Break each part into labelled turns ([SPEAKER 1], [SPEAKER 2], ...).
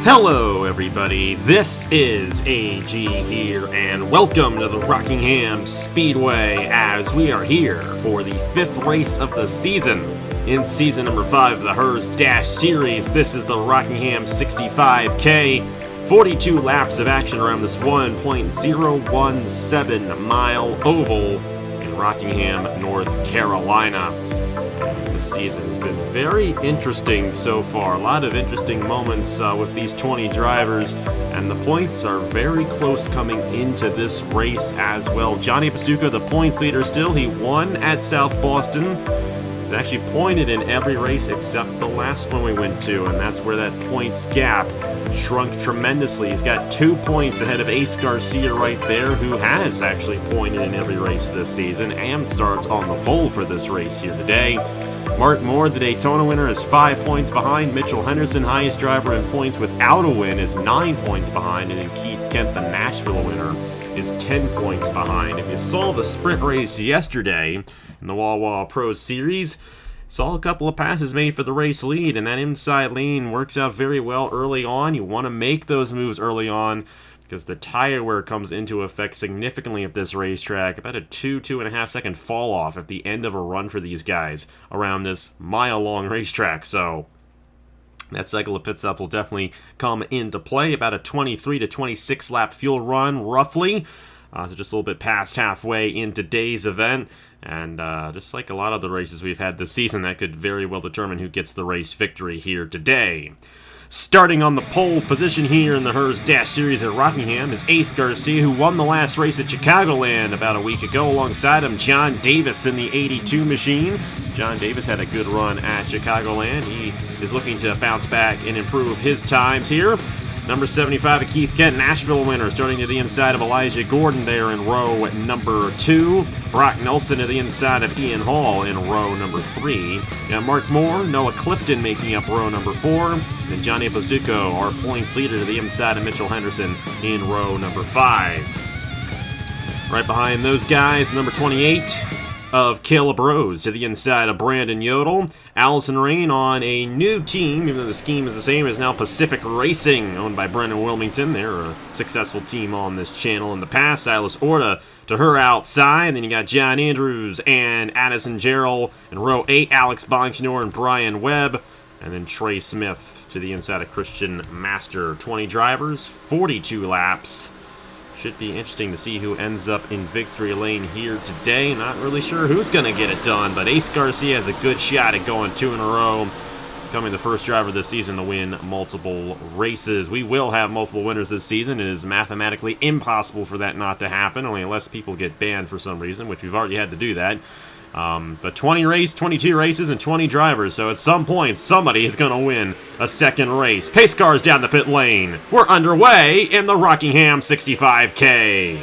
[SPEAKER 1] Hello everybody, this is AG here, and welcome to the Rockingham Speedway as we are here for the 5th race of the season. In season number 5 of the Herr's Dash Series, this is the Rockingham 65k. 42 laps of action around this 1.017 mile oval in Rockingham, North Carolina. This season has been very interesting so far. A lot of interesting moments with these 20 drivers, and the points are very close coming into this race as well. Johnny Pasuka, the points leader still. He won at South Boston. He's actually pointed in every race except the last one we went to, and that's where that points gap shrunk tremendously. He's got 2 points ahead of Ace Garcia right there, who has actually pointed in every race this season and starts on the pole for this race here today. Mark Moore, the Daytona winner, is 5 points behind. Mitchell Henderson, highest driver in points without a win, is 9 points behind. And then Keith Kent, the Nashville winner, is 10 points behind. If you saw the sprint race yesterday in the Wawa Pro Series, saw a couple of passes made for the race lead, and that inside lane works out very well early on. You want to make those moves early on because the tire wear comes into effect significantly at this racetrack. About a 2.5 second fall off at the end of a run for these guys around this mile-long racetrack. So that cycle of pit stops will definitely come into play. About a 23 to 26 lap fuel run, roughly. So just a little bit past halfway in today's event. And just like a lot of the races we've had this season, that could very well determine who gets the race victory here today. Starting on the pole position here in the Herr's Dash Series at Rockingham is Ace Garcia, who won the last race at Chicagoland about a week ago. Alongside him, John Davis in the 82 machine. John Davis had a good run at Chicagoland. He is looking to bounce back and improve his times here. Number 75, a Keith Kent, Nashville winner, starting to the inside of Elijah Gordon there in row number 2. Brock Nelson to the inside of Ian Hall in row number 3. Got Mark Moore, Noah Clifton making up row number 4. And Johnny Pasuka, our points leader, to the inside of Mitchell Henderson in row number 5. Right behind those guys, number 28 of Caleb Rose to the inside of Brandon Yodel. Allison Rain on a new team, even though the scheme is the same, is now Pacific Racing, owned by Brendan Wilmington. They're a successful team on this channel in the past. Silas Orta to her outside. Then you got John Andrews and Addison Gerald in row 8. Alex Bonsignor and Brian Webb. And then Trey Smith to the inside of Christian Master. 20 drivers, 42 laps. Should be interesting to see who ends up in victory lane here today. Not really sure who's going to get it done, but Ace Garcia has a good shot at going 2 in a row, becoming the first driver this season to win multiple races. We will have multiple winners this season. It is mathematically impossible for that not to happen, only unless people get banned for some reason, which we've already had to do that. But 22 races, and 20 drivers, so at some point, somebody is going to win a second race. Pace cars down the pit lane. We're underway in the Rockingham 65k.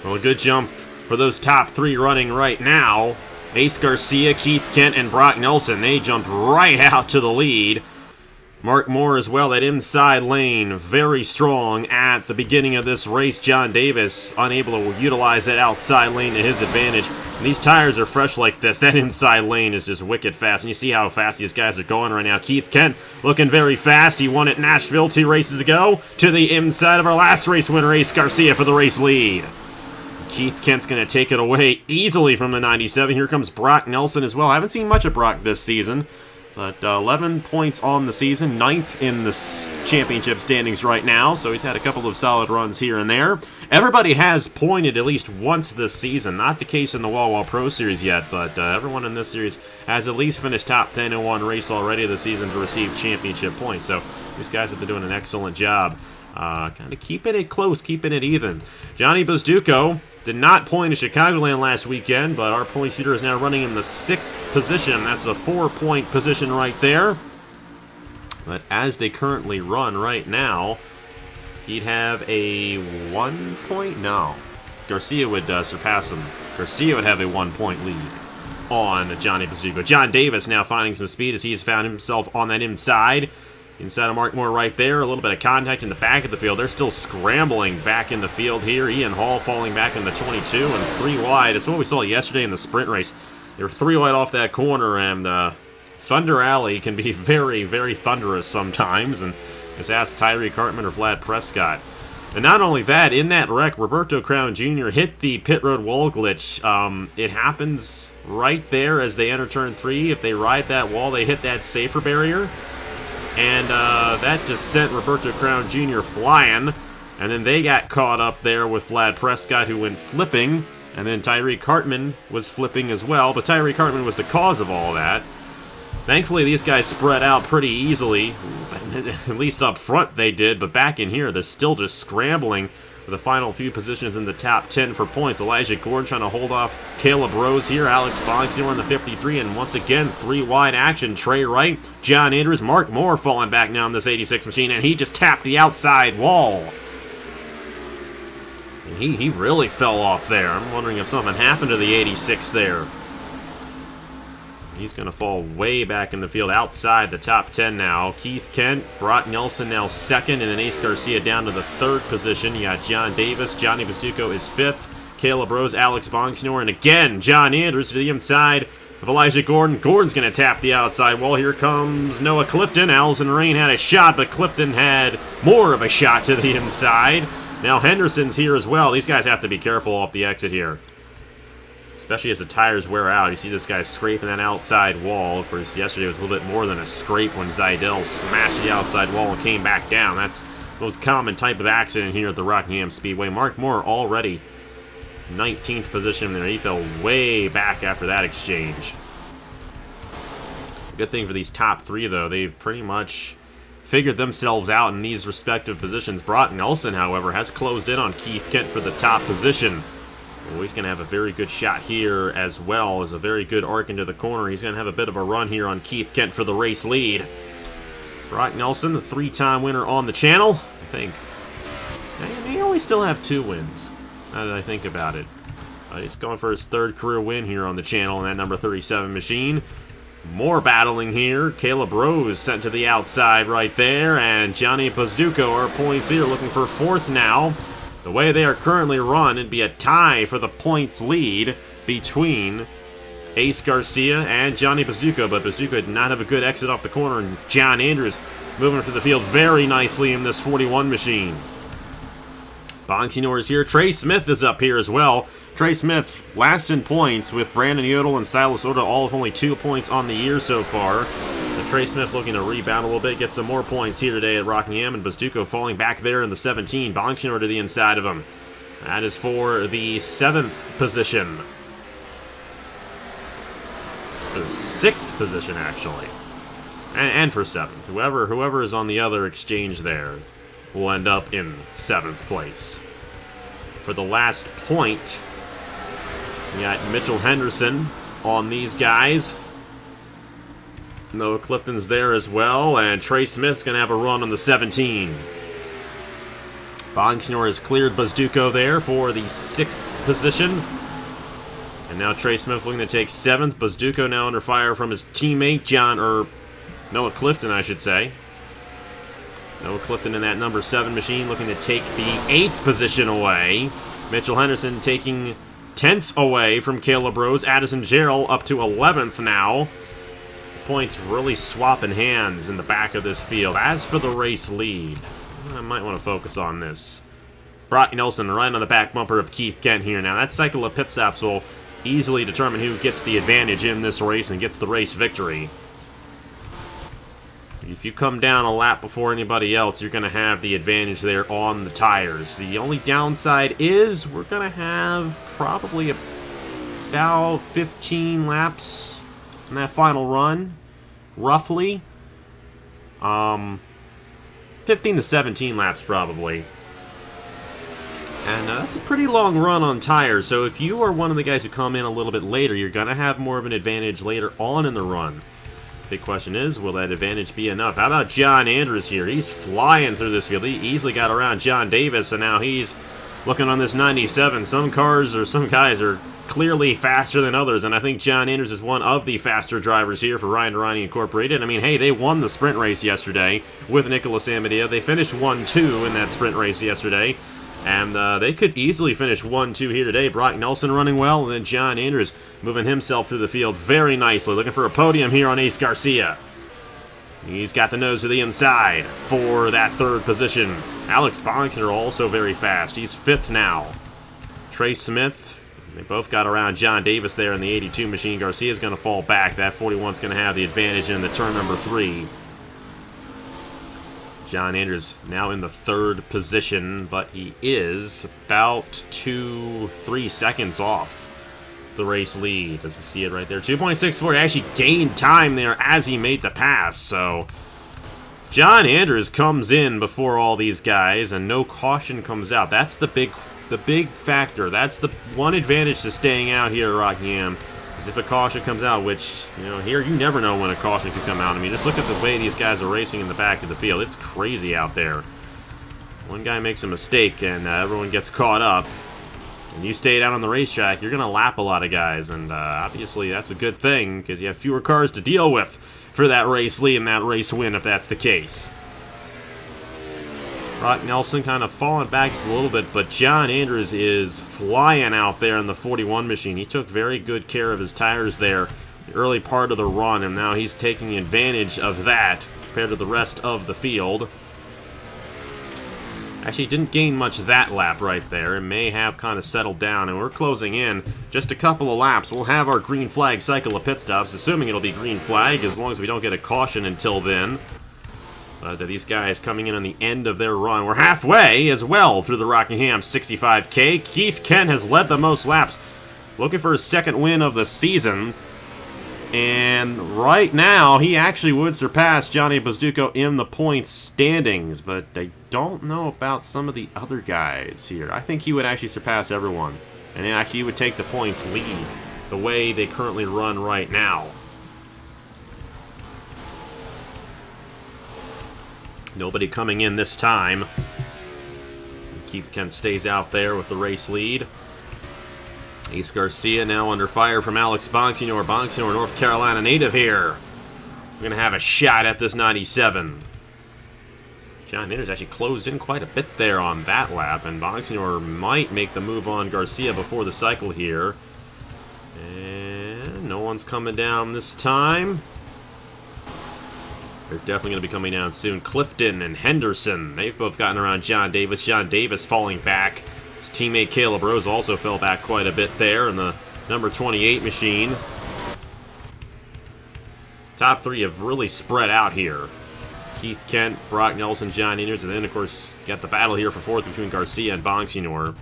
[SPEAKER 1] Well, a good jump for those top 3 running right now. Ace Garcia, Keith Kent, and Brock Nelson. They jumped right out to the lead. Mark Moore as well, that inside lane, very strong at the beginning of this race. John Davis unable to utilize that outside lane to his advantage. When these tires are fresh like this, that inside lane is just wicked fast. And you see how fast these guys are going right now. Keith Kent looking very fast. He won at Nashville 2 races ago. To the inside of our last race winner, Ace Garcia, for the race lead. Keith Kent's going to take it away easily from the 97. Here comes Brock Nelson as well. I haven't seen much of Brock this season, but 11 points on the season, 9th in the championship standings right now, so he's had a couple of solid runs here and there. Everybody has pointed at least once this season. Not the case in the Wawa Pro Series yet, but everyone in this series has at least finished top 10 in one race already this season to receive championship points, so these guys have been doing an excellent job. Kind of keeping it close, keeping it even. Johnny Pasuka did not point at Chicagoland last weekend, but our points leader is now running in the 6th position. That's a 4-point position right there. But as they currently run right now, he'd have a 1 point? No. Garcia would surpass him. Garcia would have a 1-point lead. on Johnny Bazzucco. John Davis now finding some speed as he's found himself on that inside. Inside of Mark Moore right there. A little bit of contact in the back of the field. They're still scrambling back in the field here. Ian Hall falling back in the 22 and 3 wide. It's what we saw yesterday in the sprint race. They were 3 wide off that corner, and Thunder Alley can be very, very thunderous sometimes. And just ask Tyree Cartman or Vlad Prescott. And not only that, in that wreck, Roberto Crown Jr. hit the pit road wall glitch. It happens right there as they enter turn 3. If they ride that wall, they hit that safer barrier. And that just sent Roberto Crown Jr. flying. And then they got caught up there with Vlad Prescott, who went flipping. And then Tyree Cartman was flipping as well. But Tyree Cartman was the cause of all that. Thankfully, these guys spread out pretty easily. At least up front they did, but back in here, they're still just scrambling for the final few positions in the top 10 for points. Elijah Gordon trying to hold off Caleb Rose here. Alex Bonks here on the 53, and once again, 3 wide action. Trey Wright, John Andrews, Mark Moore falling back now in this 86 machine, and he just tapped the outside wall. And he really fell off there. I'm wondering if something happened to the 86 there. He's going to fall way back in the field outside the top 10 now. Keith Kent, Brock Nelson now second, and then Ace Garcia down to the 3rd position. You got John Davis, Johnny Bazzucco is 5th, Caleb Rose, Alex Bonksnor, and again, John Andrews to the inside of Elijah Gordon. Gordon's going to tap the outside wall. Here comes Noah Clifton. Allison Rain had a shot, but Clifton had more of a shot to the inside. Now Henderson's here as well. These guys have to be careful off the exit here, especially as the tires wear out. You see this guy scraping that outside wall. Of course, yesterday was a little bit more than a scrape when Zidell smashed the outside wall and came back down. That's the most common type of accident here at the Rockingham Speedway. Mark Moore already 19th position there. He fell way back after that exchange. Good thing for these top 3, though. They've pretty much figured themselves out in these respective positions. Brock Nelson, however, has closed in on Keith Kent for the top position. Well, he's going to have a very good shot here as well as a very good arc into the corner. He's going to have a bit of a run here on Keith Kent for the race lead. Brock Nelson, the 3-time winner on the channel. I think he only still have 2 wins, now that I think about it. He's going for his 3rd career win here on the channel in that number 37 machine. More battling here. Caleb Rose sent to the outside right there, and Johnny Bazzucco are points here, looking for 4th now. The way they are currently run, it'd be a tie for the points lead between Ace Garcia and Johnny Bazzucco, but Bazzucco did not have a good exit off the corner, and John Andrews moving through the field very nicely in this 41 machine. Bonksy is here. Trey Smith is up here as well. Trey Smith last in points with Brandon Yodel and Silas Oda, all with only 2 points on the year so far. Trey Smith looking to rebound a little bit, get some more points here today at Rockingham, and Bazzucco falling back there in the 17. Bonksy to the inside of him. That is for the 7th position. The 6th position, actually. And for 7th. Whoever is on the other exchange there will end up in 7th place. For the last point, we got Mitchell Henderson on these guys. Noah Clifton's there as well, and Trey Smith's going to have a run on the 17. Bonksnor has cleared Bazzucco there for the 6th position. And now Trey Smith looking to take 7th. Bazzucco now under fire from his teammate, Noah Clifton, I should say. Noah Clifton in that number 7 machine looking to take the 8th position away. Mitchell Henderson taking 10th away from Caleb Rose. Addison Gerald up to 11th now. Points really swapping hands in the back of this field. As for the race lead, I might want to focus on this. Brock Nelson right on the back bumper of Keith Kent here. Now that cycle of pit stops will easily determine who gets the advantage in this race and gets the race victory. If you come down a lap before anybody else, you're going to have the advantage there on the tires. The only downside is we're going to have probably about 15 laps in that final run, roughly. 15 to 17 laps probably. And that's a pretty long run on tires, so if you are one of the guys who come in a little bit later, you're going to have more of an advantage later on in the run. Big question is, will that advantage be enough? How about John Andrews here? He's flying through this field. He easily got around John Davis, and now he's looking on this 97, some cars or some guys are clearly faster than others, and I think John Anders is one of the faster drivers here for Ryan Durrani Incorporated. I mean, hey, they won the sprint race yesterday with Nicholas Amadeo. They finished 1-2 in that sprint race yesterday, and they could easily finish 1-2 here today. Brock Nelson running well, and then John Anders moving himself through the field very nicely, looking for a podium here on Ace Garcia. He's got the nose to the inside for that third position. Alex Bonksner also very fast. He's 5th now. Trey Smith, they both got around John Davis there in the 82 machine. Garcia's going to fall back. That 41's going to have the advantage in the turn number 3. John Anders now in the 3rd position, but he is about 2-3 seconds off the race lead, as we see it right there. 2.64. He actually gained time there as he made the pass, so John Anders comes in before all these guys, and no caution comes out. That's the big factor. That's the one advantage to staying out here at Rockingham, is if a caution comes out, which, you know, here you never know when a caution could come out. I mean, just look at the way these guys are racing in the back of the field. It's crazy out there. One guy makes a mistake, and everyone gets caught up. And you stayed out on the racetrack, you're going to lap a lot of guys, and obviously that's a good thing, because you have fewer cars to deal with for that race lead and that race win if that's the case. Brock Nelson kind of falling back just a little bit, but John Anders is flying out there in the 41 machine. He took very good care of his tires there the early part of the run, and now he's taking advantage of that compared to the rest of the field. Actually, didn't gain much that lap right there. It may have kind of settled down, and we're closing in just a couple of laps. We'll have our green flag cycle of pit stops, assuming it'll be green flag, as long as we don't get a caution until then. But these guys coming in on the end of their run. We're halfway as well through the Rockingham 65k. Keith Kent has led the most laps, looking for his 2nd win of the season. And right now, he actually would surpass Johnny Bozduco in the points standings, but I don't know about some of the other guys here. I think he would actually surpass everyone, and actually he would take the points lead the way they currently run right now. Nobody coming in this time. Keith Kent stays out there with the race lead. Ace Garcia now under fire from Alex Bonksner. Bonksner, North Carolina native here. We're going to have a shot at this 97. John Anders actually closed in quite a bit there on that lap, and Bonksner might make the move on Garcia before the cycle here. And no one's coming down this time. They're definitely going to be coming down soon. Clifton and Henderson, they've both gotten around John Davis. John Davis falling back. His teammate Caleb Rose also fell back quite a bit there in the number 28 machine. Top 3 have really spread out here. Keith Kent, Brock Nelson, John Anders, and then, of course, got the battle here for 4th between Garcia and Bonksner.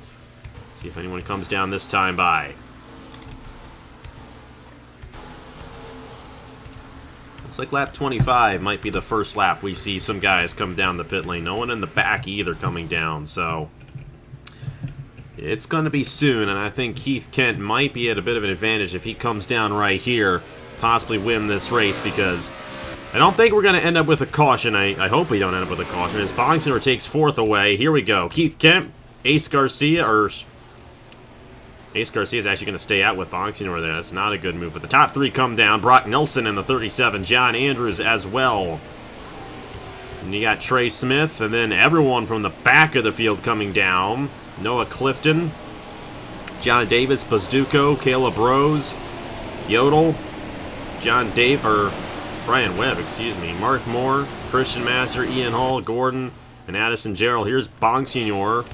[SPEAKER 1] See if anyone comes down this time by. Looks like lap 25 might be the first lap we see some guys come down the pit lane. No one in the back either coming down, so it's going to be soon, and I think Keith Kent might be at a bit of an advantage if he comes down right here, possibly win this race, because I don't think we're going to end up with a caution. I hope we don't end up with a caution. As Bonksner takes 4th away. Here we go. Keith Kent, Ace Garcia, or Ace Garcia is actually going to stay out with Bonksner there. That's not a good move. But the top 3 come down. Brock Nelson in the 37. John Anders as well. And you got Trey Smith. And then everyone from the back of the field coming down. Noah Clifton. John Davis, Bozduco, Caleb Rose, Yodel, Brian Webb, excuse me. Mark Moore, Christian Master, Ian Hall, Gordon, and Addison Gerald. Here's Bonksner.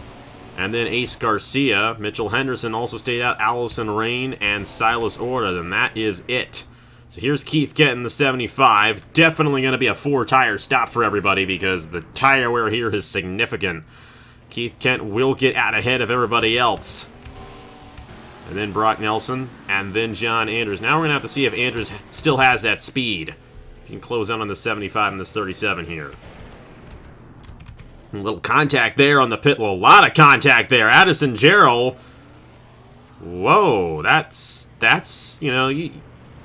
[SPEAKER 1] And then Ace Garcia. Mitchell Henderson also stayed out. Allison Rain and Silas Orta. And that is it. So here's Keith Kent in the 75. Definitely going to be a 4-tire stop for everybody because the tire wear here is significant. Keith Kent will get out ahead of everybody else. And then Brock Nelson. And then John Anders. Now we're going to have to see if Anders still has that speed. You can close out on the 75 and this 37 here. A little contact there on the pit. Well, a lot of contact there. Addison Gerald. Whoa, that's you know,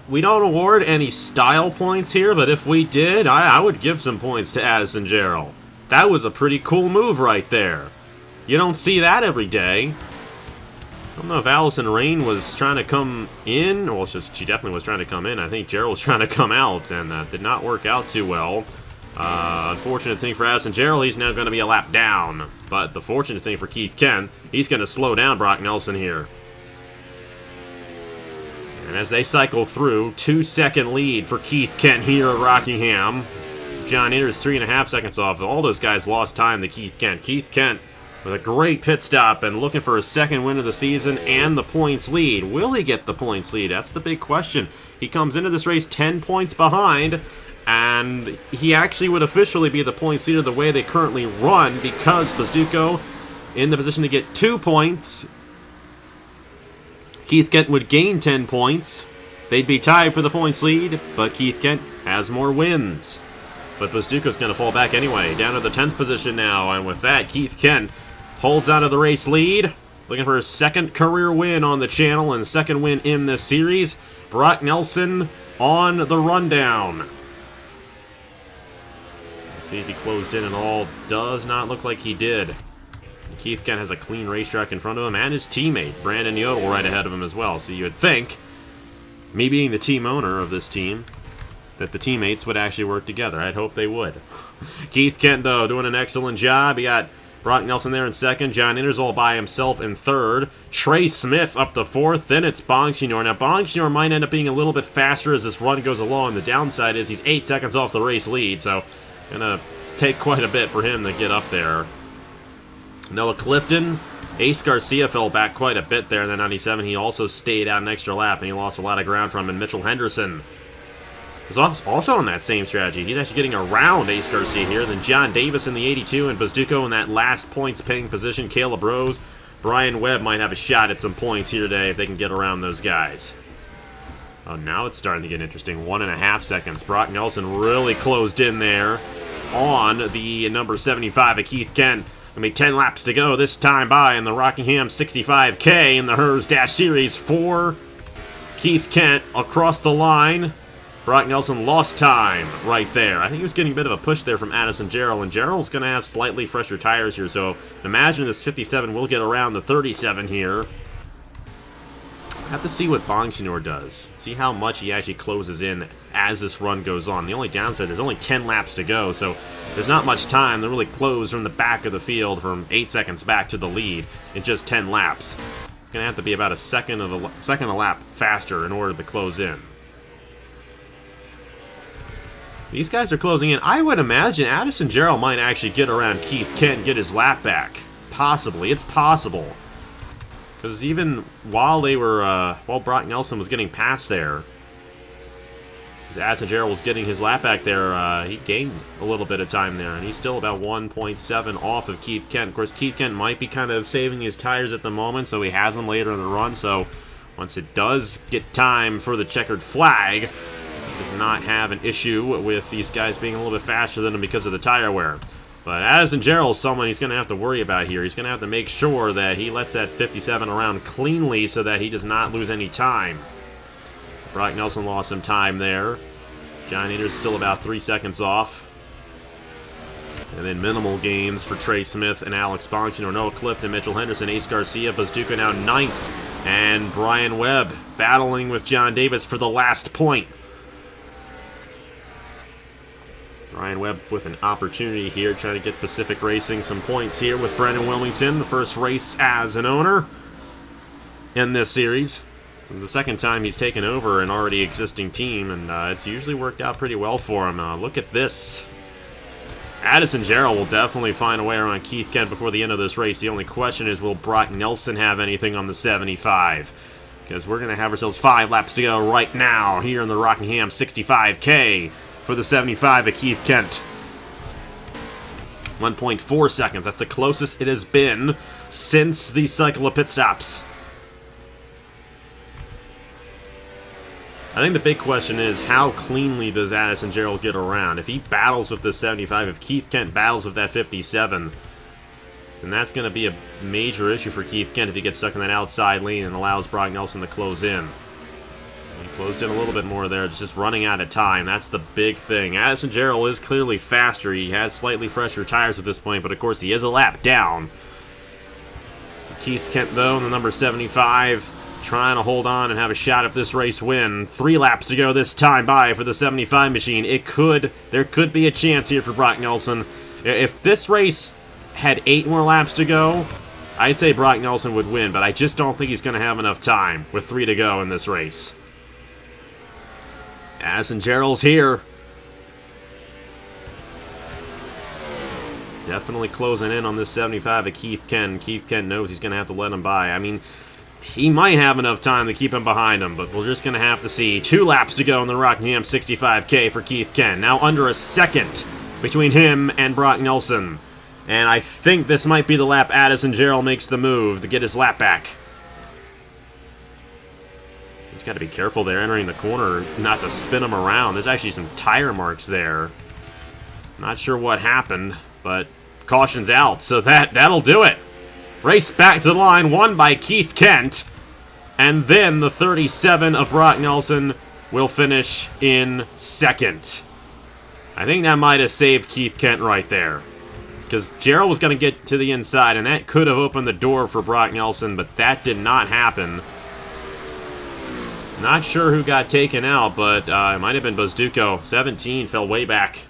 [SPEAKER 1] we don't award any style points here, but if we did, I would give some points to Addison Gerald. That was a pretty cool move right there. You don't see that every day. I don't know if Allison Rain was trying to come in. Well, she definitely was trying to come in. I think Gerald was trying to come out, and that did not work out too well. Unfortunate thing for Addison Gerald, he's now going to be a lap down. But the fortunate thing for Keith Kent, he's going to slow down Brock Nelson here. And as they cycle through, 2-second lead for Keith Kent here at Rockingham. John Inner is 3.5 seconds off. All those guys lost time to Keith Kent. Keith Kent with a great pit stop and looking for his second win of the season and the points lead. Will he get the points lead? That's the big question. He comes into this race 10 points behind, and he actually would officially be the points leader the way they currently run because Pizzuto in the position to get 2 points. Keith Kent would gain 10 points. They'd be tied for the points lead, but Keith Kent has more wins. But Pizzuto's going to fall back anyway, down to the 10th position now, and with that, Keith Kent holds out of the race lead, looking for his second career win on the channel and second win in this series. Brock Nelson on the rundown. Let's see if he closed in at all. Does not look like he did. Keith Kent has a clean racetrack in front of him, and his teammate, Brandon Yodel, right ahead of him as well. So you would think, me being the team owner of this team, that the teammates would actually work together. I'd hope they would. Keith Kent, though, doing an excellent job. He got Brock Nelson there in second. John Inners all by himself in third. Trey Smith up to fourth. Then it's Bongsinor. Now, Bongsinor might end up being a little bit faster as this run goes along. The downside is he's 8 seconds off the race lead, so gonna take quite a bit for him to get up there. Noah Clifton. Ace Garcia fell back quite a bit there in the 97. He also stayed out an extra lap, and he lost a lot of ground from him. And Mitchell Henderson is also on that same strategy. He's actually getting around Ace Garcia here. Then John Davis in the 82 and Pizzuto in that last points-paying position. Caleb Rose, Brian Webb might have a shot at some points here today if they can get around those guys. Oh, now it's starting to get interesting. 1.5 seconds. Brock Nelson really closed in there on the number 75 of Keith Kent. Gonna be 10 laps to go this time by in the Rockingham 65k in the Herr's Dash Series for Keith Kent across the line. Brock Nelson lost time right there. I think he was getting a bit of a push there from Addison Gerald, and Gerald's going to have slightly fresher tires here, so imagine this 57 will get around the 37 here. I have to see what Bongsinor does. See how much he actually closes in as this run goes on. The only downside, there's only 10 laps to go, so there's not much time to really close from the back of the field from 8 seconds back to the lead in just 10 laps. Going to have to be about a second a lap faster in order to close in. These guys are closing in. I would imagine Addison Gerald might actually get around Keith Kent and get his lap back. Possibly. It's possible. Because even while they were, while Brock Nelson was getting past there, as Addison Gerald was getting his lap back there, he gained a little bit of time there, and he's still about 1.7 off of Keith Kent. Of course, Keith Kent might be kind of saving his tires at the moment, so he has them later in the run, so once it does get time for the checkered flag, does not have an issue with these guys being a little bit faster than him because of the tire wear. But Addison Gerald is someone he's going to have to worry about here. He's going to have to make sure that he lets that 57 around cleanly so that he does not lose any time. Brock Nelson lost some time there. John Eater's still about 3 seconds off. And then minimal gains for Trey Smith and Alex Bongsinor, Noah Clifton, Mitchell Henderson, Ace Garcia, Pizzuto now 9th. And Brian Webb battling with John Davis for the last point. Brian Webb with an opportunity here, trying to get Pacific Racing some points here with Brendan Wilmington, the first race as an owner in this series. The second time he's taken over an already existing team, and it's usually worked out pretty well for him. Look at this. Addison Gerald will definitely find a way around Keith Kent before the end of this race. The only question is, will Brock Nelson have anything on the 75? Because we're going to have ourselves 5 laps to go right now here in the Rockingham 65k. For the 75 of Keith Kent. 1.4 seconds. That's the closest it has been since the cycle of pit stops. I think the big question is, how cleanly does Addison Gerald get around? If he battles with the 75, if Keith Kent battles with that 57, then that's going to be a major issue for Keith Kent if he gets stuck in that outside lane and allows Brock Nelson to close in. He closed in a little bit more there, just running out of time. That's the big thing. Addison Gerald is clearly faster. He has slightly fresher tires at this point, but of course he is a lap down. Keith Kent, though, in the number 75, trying to hold on and have a shot at this race win. 3 laps to go this time by for the 75 machine. There could be a chance here for Brock Nelson. If this race had 8 more laps to go, I'd say Brock Nelson would win, but I just don't think he's going to have enough time with 3 to go in this race. Addison Gerald's here. Definitely closing in on this 75 of Keith Kent. Keith Kent knows he's going to have to let him by. I mean, he might have enough time to keep him behind him, but we're just going to have to see. 2 laps to go in the Rockingham 65k for Keith Kent. Now under a second between him and Brock Nelson. And I think this might be the lap Addison Gerald makes the move to get his lap back. He's got to be careful there entering the corner not to spin him around. There's actually some tire marks there. Not sure what happened, but caution's out, so that'll do it. Race back to the line, won by Keith Kent. And then the 37 of Brock Nelson will finish in second. I think that might have saved Keith Kent right there, because Gerald was going to get to the inside, and that could have opened the door for Brock Nelson, but that did not happen. Not sure who got taken out, but it might have been Bozduko. 17 fell way back.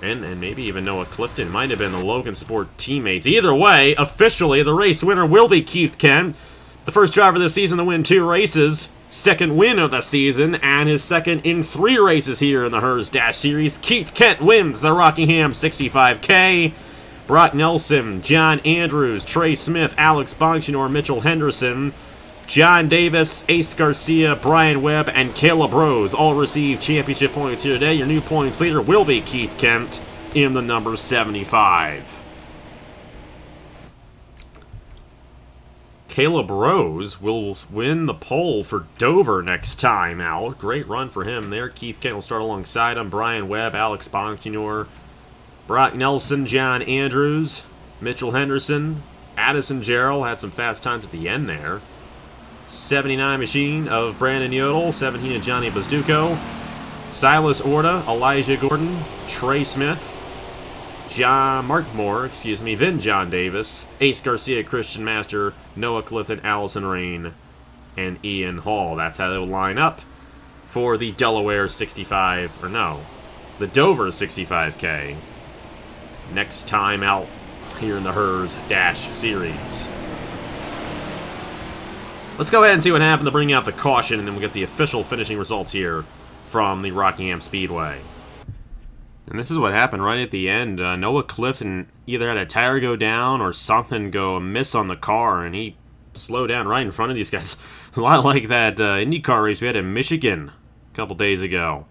[SPEAKER 1] And maybe even Noah Clifton. Might have been the Logan Sport teammates. Either way, officially, the race winner will be Keith Kent. The first driver this season to win 2 races. Second win of the season, and his second in 3 races here in the Herr's Dash Series. Keith Kent wins the Rockingham 65K. Brock Nelson, John Andrews, Trey Smith, Alex Bonchinoor, Mitchell Henderson, John Davis, Ace Garcia, Brian Webb, and Caleb Rose all receive championship points here today. Your new points leader will be Keith Kent in the number 75. Caleb Rose will win the pole for Dover next time out. Great run for him there. Keith Kent will start alongside him. Brian Webb, Alex Bonchinoor, Brock Nelson, John Andrews, Mitchell Henderson, Addison Gerald had some fast times at the end there. 79 machine of Brandon Yodel, 17 of Johnny Bozduko, Silas Orta, Elijah Gordon, Trey Smith, Mark Moore, then John Davis, Ace Garcia, Christian Master, Noah Clifton, Allison Rain, and Ian Hall. That's how they will line up for the Delaware 65, the Dover 65K. Next time out here in the Herr's Dash Series. Let's go ahead and see what happened to bring out the caution, and then we'll get the official finishing results here from the Rockingham Speedway. And this is what happened right at the end. Noah Clifton either had a tire go down or something go amiss on the car, and he slowed down right in front of these guys. A lot like that IndyCar race we had in Michigan a couple days ago.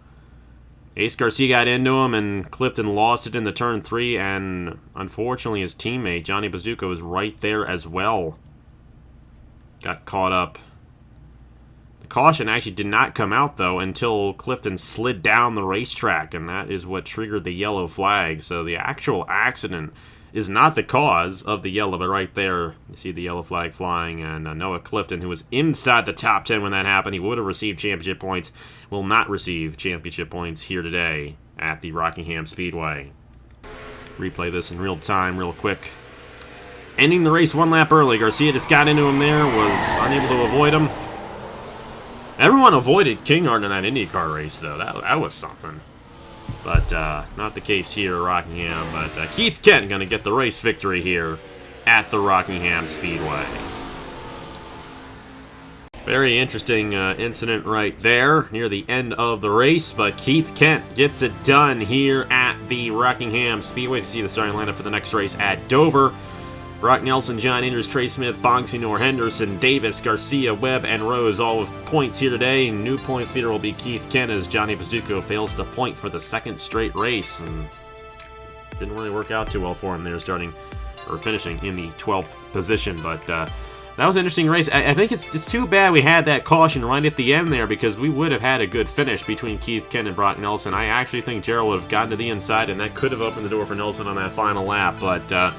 [SPEAKER 1] Ace Garcia got into him, and Clifton lost it in the turn 3, and unfortunately his teammate, Johnny Bozduko, was right there as well. Got caught up. The caution actually did not come out, though, until Clifton slid down the racetrack, and that is what triggered the yellow flag. So the actual accident is not the cause of the yellow, but right there, you see the yellow flag flying, and Noah Clifton, who was inside the top 10 when that happened, he would have received championship points, will not receive championship points here today at the Rockingham Speedway. Replay this in real time, real quick. Ending the race 1 lap early. Garcia just got into him there, was unable to avoid him. Everyone avoided Kinghart in that IndyCar race, though. That was something. But not the case here at Rockingham. But Keith Kent going to get the race victory here at the Rockingham Speedway. Very interesting incident right there near the end of the race. But Keith Kent gets it done here at the Rockingham Speedway. You see the starting lineup for the next race at Dover. Brock Nelson, John Andrews, Trey Smith, Bonchinoor, Henderson, Davis, Garcia, Webb, and Rose, all with points here today. New points leader will be Keith Kent as Johnny Bozduko fails to point for the 2nd straight race. And didn't really work out too well for him there, finishing in the 12th position. But that was an interesting race. I think it's too bad we had that caution right at the end there, because we would have had a good finish between Keith Kent and Brock Nelson. I actually think Gerald would have gotten to the inside, and that could have opened the door for Nelson on that final lap. But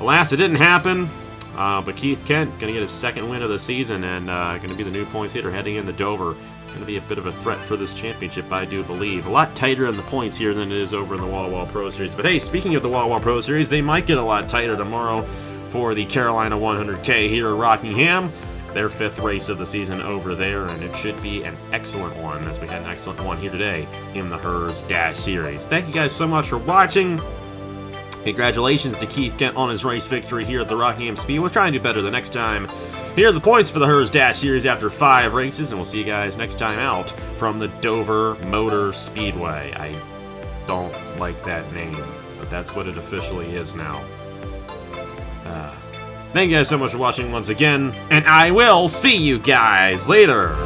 [SPEAKER 1] alas, it didn't happen, but Keith Kent going to get his 2nd win of the season and going to be the new points leader heading into Dover going to be a bit of a threat for this championship, I do believe. A lot tighter in the points here than it is over in the Wall-to-Wall Pro Series. But hey, speaking of the Wall-to-Wall Pro Series, they might get a lot tighter tomorrow for the Carolina 100K here at Rockingham. Their 5th race of the season over there, and it should be an excellent one, as we had an excellent one here today in the Herr's Dash Series. Thank you guys so much for watching. Congratulations to Keith Kent on his race victory here at the Rockingham Speed. We'll try and do better the next time. Here are the points for the Herr's Dash Series after 5 races, and we'll see you guys next time out from the Dover Motor Speedway. I don't like that name, but that's what it officially is now. Thank you guys so much for watching once again, and I will see you guys later!